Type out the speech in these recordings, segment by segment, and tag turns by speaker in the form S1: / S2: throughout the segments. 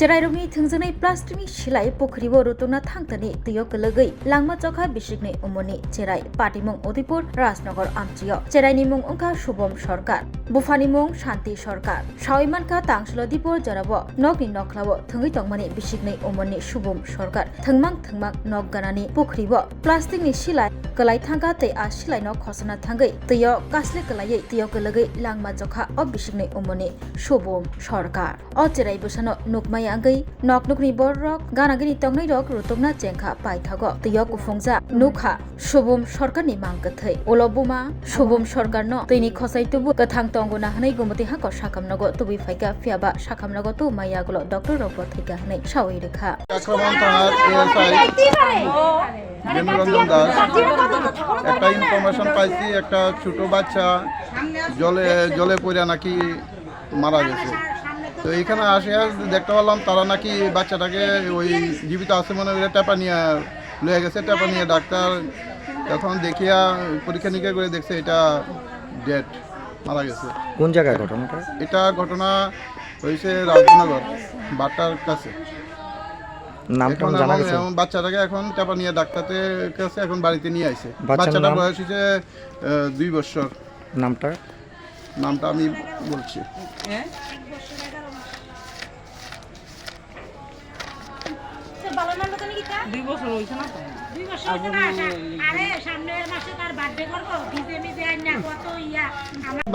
S1: Cherairongni thungjanai plasticni silai pokhribo rutungna thangtani tuyo kelagei langma chokha bisikni umoni cherai patimung Odipur Rajnagar amchio cheraini mung ongkha Shubham Sarkar bufani mung Shanti Sarkar Shaimanka Tangslo Dipur jarabo nokni noklabo thungui tongmani bisikni umoni Shubham Sarkar thangmang nok ganani pokhribo plasticni silai kelai thangka tei a silai no khosana thangai tuyo kasle kelai tuyo kelagei langma chokha o bisikni umoni Shubham Sarkar o cherai busano nukmai angei noknukni borok ganagini tongnai rok rutungna chengkha paithago tuyo kufungja nukha Shubham Sarkar ni mangkathai olobuma Shubham Sarkar no tini khosai tubu kathang tongona hanai gumati hako sakamnago tubi faika fiaba sakamnago tu mayagulo doctor robo thika hanai sawai rekha
S2: আক্রমণ থানার বেনুরঞ্জন দাস একটা information পাইছি একটা ছোট বাচ্চা জলে পড়ে নাকি মারা গেছে। তো এইখানে আসে দেখতে পারলাম তারা নাকি বাচ্চাটাকে ওই জীবিত আছে মনে করে টেপা নিয়ে লয়ে গেছে। টেপা নিয়ে ডাক্তার তখন দেখিয়া পরীক্ষা নিরীক্ষা করে দেখছে এটা ডেড, মারা গেছে।
S3: কোন জায়গায় ঘটনাটা?
S2: এটা ঘটনা হয়েছে রাজনগর বাটার কাছে।
S3: নামটা জানা গেছে?
S2: বাচ্চাটাকে এখন টেপা নিয়ে ডাক্তারের কাছে এখন বাড়িতে নিয়ে আসে। বাচ্চাটার বয়স হচ্ছে 2 বছর। নামটা আমি বলছি।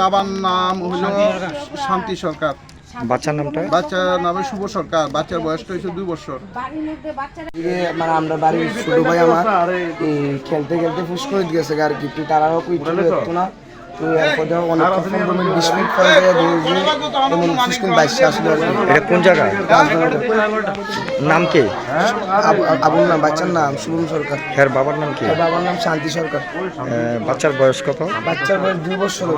S2: বাবার নাম হলো শান্তি সরকার।
S3: বাচ্চার নামটা?
S2: বাচ্চার নাম শুভ সরকার। বাচ্চার বয়সটা হচ্ছে 2 বছর।
S4: মানে আমরা বাড়ির ছোট ভাই আমার খেলতে খেলতে ফুস করে দিয়েছে আর কি, তারাও কুইট না। তো এরপর অনেক 15-20 মিনিট পরে ফুস করে বাইশে আসলো।
S3: এটা কোন জায়গা? নাম কি?
S4: আবুল নাম, বাচ্চার নাম শুভম সরকার।
S3: এর বাবার নাম কি?
S4: বাবার নাম শান্তি সরকার।
S3: বাচ্চার বয়স কত?
S4: বাচ্চার বয়স 2 বছর।